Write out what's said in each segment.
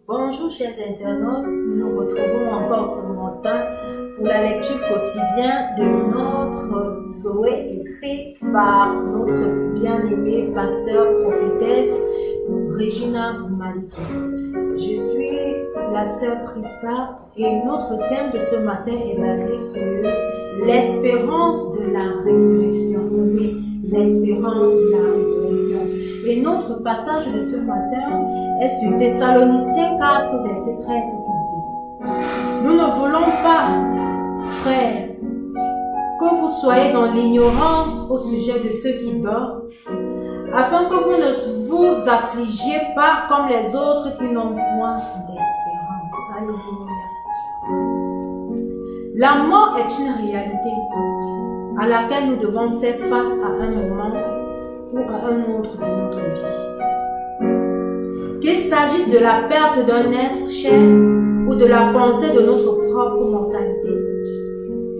Bonjour chers internautes, nous nous retrouvons encore ce matin pour la lecture quotidienne de notre Zoé écrit par notre bien-aimée pasteur prophétesse Regina Maliki. Je suis la sœur Prista et notre thème de ce matin est basé sur l'espérance de la résurrection. Oui, l'espérance de la résurrection. Et notre passage de ce matin est sur Thessaloniciens 4, verset 13 qui dit: Nous ne voulons pas, frères, que vous soyez dans l'ignorance au sujet de ceux qui dorment, afin que vous ne vous affligiez pas comme les autres qui n'ont point d'espérance. Alléluia. La mort est une réalité à laquelle nous devons faire face à un moment ou à un autre de notre vie. Qu'il s'agisse de la perte d'un être cher ou de la pensée de notre propre mortalité,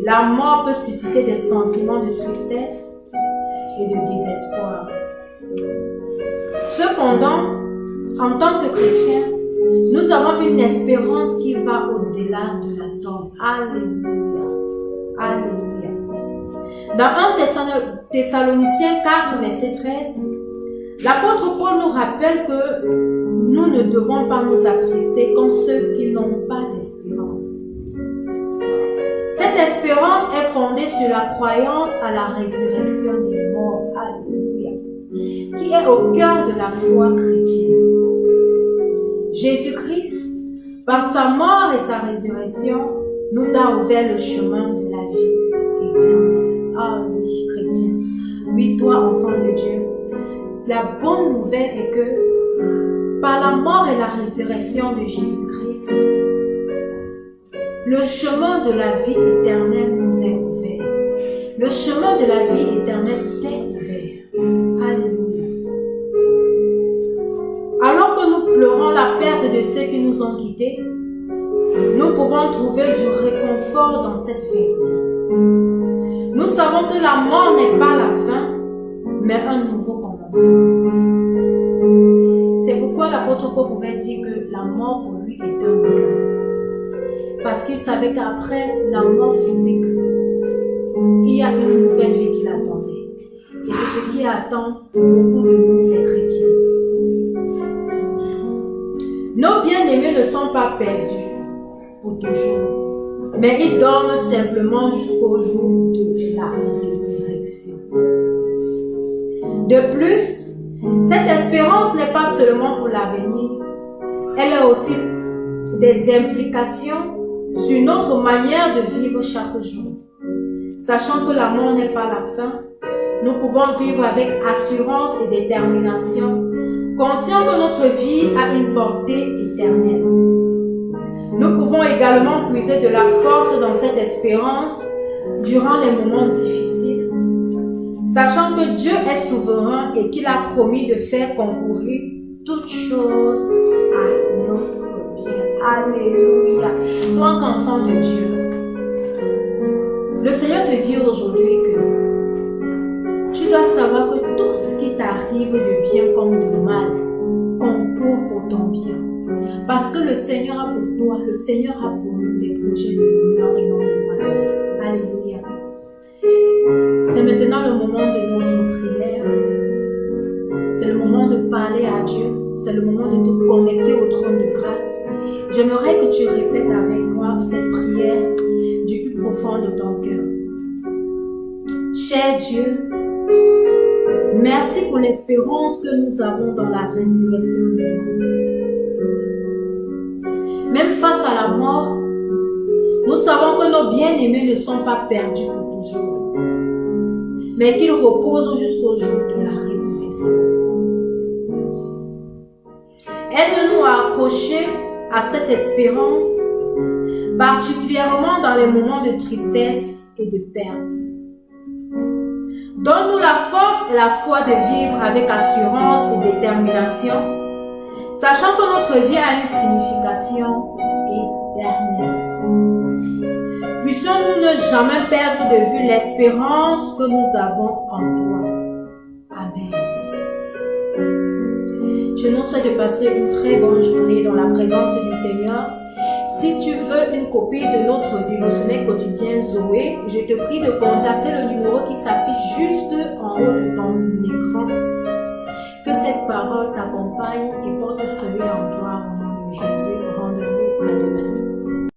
la mort peut susciter des sentiments de tristesse et de désespoir. Cependant, en tant que chrétiens, nous avons une espérance qui va au-delà de la tombe. Alléluia. Alléluia. Dans 1 Thessaloniciens 4, verset 13, l'apôtre Paul nous rappelle que nous ne devons pas nous attrister comme ceux qui n'ont pas d'espérance. Cette espérance est fondée sur la croyance à la résurrection des morts. Alléluia. Qui est au cœur de la foi chrétienne. Jésus-Christ, par sa mort et sa résurrection, nous a ouvert le chemin de la vie éternelle. Ah oui, chrétien. Oui, toi, enfant de Dieu. La bonne nouvelle est que, par la mort et la résurrection de Jésus-Christ, le chemin de la vie éternelle nous est ouvert. Le chemin de la vie éternelle t'est ouvert. Alléluia. Alors que nous pleurons la perte de ceux qui nous ont quittés, nous pouvons trouver du réconfort dans cette vérité. Nous savons que la mort n'est pas la fin, mais un nouveau commencement. C'est pourquoi l'apôtre Paul pouvait dire que la mort pour lui est un gain. Parce qu'il savait qu'après la mort physique, il y a une nouvelle vie qui l'attendait. Et c'est ce qui attend beaucoup de nous, les chrétiens. Nos bien-aimés ne sont pas perdus pour toujours, mais ils dorment simplement jusqu'au jour de la résurrection. De plus, cette espérance n'est pas seulement pour l'avenir, elle a aussi des implications sur notre manière de vivre chaque jour. Sachant que la mort n'est pas la fin, nous pouvons vivre avec assurance et détermination, conscients que notre vie a une portée éternelle. Nous pouvons également puiser de la force dans cette espérance durant les moments difficiles, sachant que Dieu est souverain et qu'il a promis de faire concourir toutes choses à notre bien. Alléluia. Toi qu'enfant de Dieu, le Seigneur te dit aujourd'hui que tu dois savoir que tout ce qui t'arrive de bien comme de mal concourt pour ton bien. Parce que le Seigneur a pour toi, le Seigneur a pour nous des projets de bonheur et non de malheur. Alléluia. C'est maintenant le moment de notre prière. C'est le moment de parler à Dieu. C'est le moment de te connecter au trône de grâce. J'aimerais que tu répètes avec moi cette prière du plus profond de ton cœur. Cher Dieu, merci pour l'espérance que nous avons dans la résurrection des morts. Même face à la mort, nous savons que nos bien-aimés ne sont pas perdus pour toujours, mais qu'ils reposent jusqu'au jour de la résurrection. Aide-nous à accrocher à cette espérance, particulièrement dans les moments de tristesse et de perte. Donne-nous la force et la foi de vivre avec assurance et détermination, sachant que notre vie a une signification éternelle. Puissions-nous ne jamais perdre de vue l'espérance que nous avons en toi. Amen. Je nous souhaite de passer une très bonne journée dans la présence du Seigneur. Si tu veux une copie de notre dévotionnel quotidien Zoé, je te prie de contacter le numéro qui s'affiche